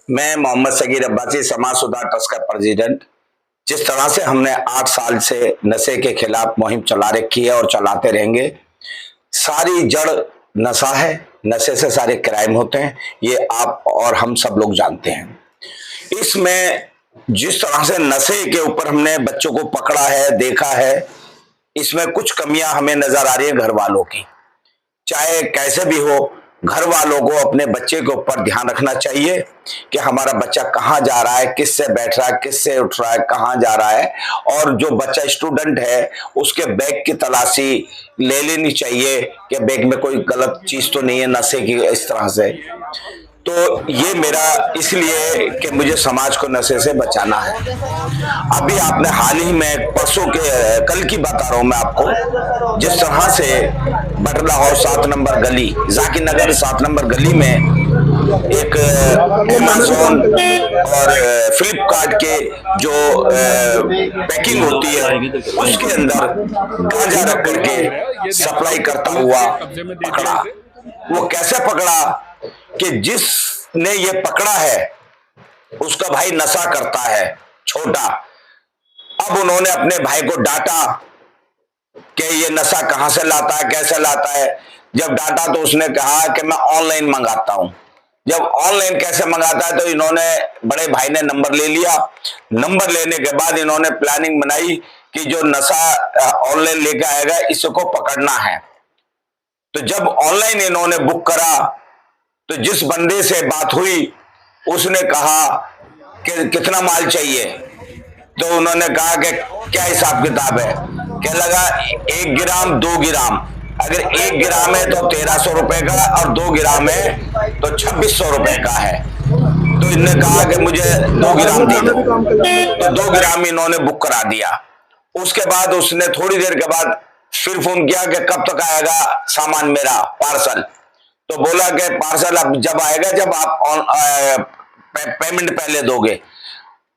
मैं मोहम्मद सगीर अब्बासी समाज सुधार ट्रस्ट का प्रेसिडेंट। जिस तरह से हमने 8 साल से नशे के खिलाफ मुहिम चला रखी है और चलाते रहेंगे। सारी जड़ नशा है, नशे से सारे क्राइम होते हैं, ये आप और हम सब लोग जानते हैं। इसमें जिस तरह से नशे के ऊपर हमने बच्चों को पकड़ा है, देखा है, इसमें कुछ कमियां हमें नजर आ रही है घर वालों की। चाहे कैसे भी हो, घर वालों को अपने बच्चे के ऊपर ध्यान रखना चाहिए कि हमारा बच्चा कहाँ जा रहा है, किससे बैठ रहा है, किससे उठ रहा है, कहाँ जा रहा है। और जो बच्चा स्टूडेंट है उसके बैग की तलाशी ले लेनी चाहिए कि बैग में कोई गलत चीज तो नहीं है नशे की, इस तरह से। तो ये मेरा इसलिए कि मुझे समाज को नशे से बचाना है। अभी आपने हाल ही में परसों के कल की बता रहा हूं मैं आपको, जिस तरह से बटला और 7 नंबर गली, जाकिर नगर 7 नंबर गली में एक अमेज़न और फ्लिपकार्ट के जो पैकिंग होती है उसके अंदर गांजा रख करके सप्लाई करता हुआ पकड़ा। वो कैसे पकड़ा कि जिसने ये पकड़ा है उसका भाई नशा करता है छोटा। अब उन्होंने अपने भाई को डांटा कि ये नशा कहां से लाता है, कैसे लाता है। जब डांटा तो उसने कहा कि मैं ऑनलाइन मंगाता हूं। जब ऑनलाइन कैसे मंगाता है तो इन्होंने, बड़े भाई ने नंबर ले लिया। नंबर लेने के बाद इन्होंने प्लानिंग बनाई कि जो नशा ऑनलाइन लेके आएगा इसको पकड़ना है। तो जब ऑनलाइन इन्होंने बुक करा तो जिस बंदे से बात हुई उसने कहा कि कितना माल चाहिए। तो उन्होंने कहा कि क्या हिसाब किताब है। क्या लगा 1 ग्राम 2 ग्राम, अगर 1 ग्राम है तो 1300 रुपए का और 2 ग्राम है तो 2600 रुपए का है। तो इन्होंने कहा कि मुझे 2 ग्राम दे दो। तो 2 ग्राम इन्होंने बुक करा दिया। उसके बाद उसने थोड़ी देर के बाद फिर फोन किया कि कब तक आएगा सामान मेरा पार्सल। तो बोला कि पार्सल अब जब आएगा जब आप पेमेंट पहले दोगे।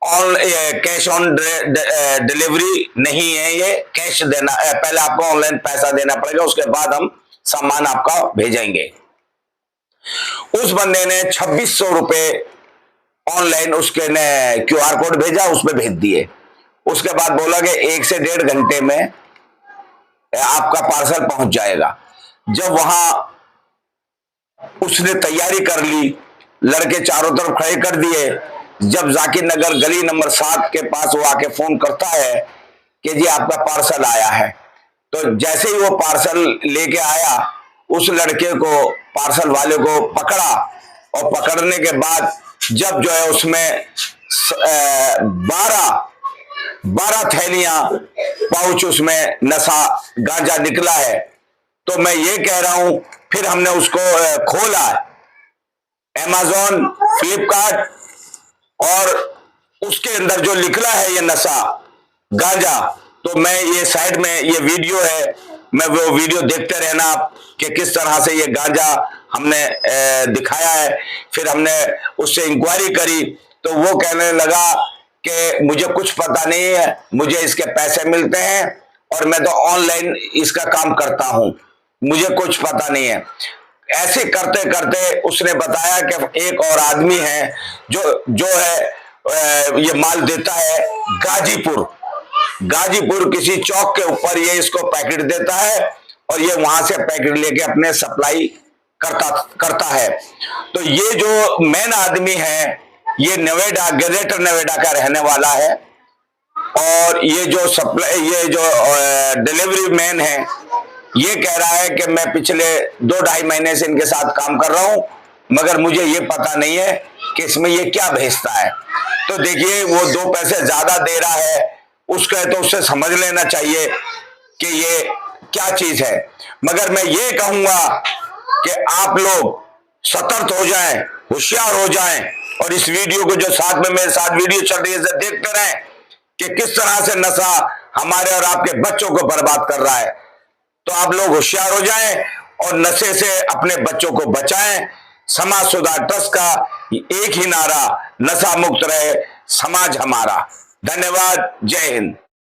कैश ऑन डिलीवरी नहीं है, ये कैश देना, पहले आपको ऑनलाइन पैसा देना पड़ेगा, उसके बाद हम सामान आपका भेजेंगे। उस बंदे ने 2600 रुपए ऑनलाइन उसके ने QR कोड भेजा, उसमें भेज दिए। उसके बाद बोला कि 1 से 1.5 घंटे में आपका पार्सल पहुंच जाएगा। जब वहां उसने तैयारी कर ली, लड़के चारों तरफ खड़े कर दिए। जब जाकिर नगर गली नंबर 7 के पास वो आके फोन करता है कि जी आपका पार्सल आया है। तो जैसे ही वो पार्सल लेके आया, उस लड़के को, पार्सल वाले को पकड़ा। और पकड़ने के बाद जब जो है उसमें 12 थैलियां पाउच उसमें नशा गांजा निकला है। तो मैं ये कह रहा हूं, फिर हमने उसको खोला, अमेज़न, फ्लिपकार्ट, और उसके अंदर जो निकला है ये नशा गांजा। तो मैं ये साइड में ये वीडियो है, मैं वो वीडियो देखते रहना आप कि किस तरह से ये गांजा हमने दिखाया है। फिर हमने उससे इंक्वायरी करी तो वो कहने लगा कि मुझे कुछ पता नहीं है, मुझे इसके पैसे मिलते हैं और मैं तो ऑनलाइन इसका काम करता हूं, मुझे कुछ पता नहीं है। ऐसे करते करते उसने बताया कि एक और आदमी है जो है ये माल देता है गाजीपुर किसी चौक के ऊपर, ये इसको पैकेट देता है और ये वहां से पैकेट लेके अपने सप्लाई करता है। तो ये जो मेन आदमी है ये नोएडा, ग्रेटर नोएडा का रहने वाला है। और ये जो डिलीवरी मैन है ये कह रहा है कि मैं पिछले 2-2.5 महीने से इनके साथ काम कर रहा हूं, मगर मुझे ये पता नहीं है कि इसमें ये क्या भेजता है। तो देखिए वो 2 पैसे ज्यादा दे रहा है, उसका तो उससे समझ लेना चाहिए कि ये क्या चीज है। मगर मैं ये कहूंगा कि आप लोग सतर्क हो जाएं, होशियार हो जाएं और इस वीडियो को जो साथ में मेरे साथ वीडियो चल रही है देखते रहें कि किस तरह से नशा हमारे और आपके बच्चों को बर्बाद कर रहा है। तो आप लोग होशियार हो जाएं और नशे से अपने बच्चों को बचाएं। समाज सुधार ट्रस्ट का एक ही नारा, नशा मुक्त रहे समाज हमारा। धन्यवाद। जय हिंद।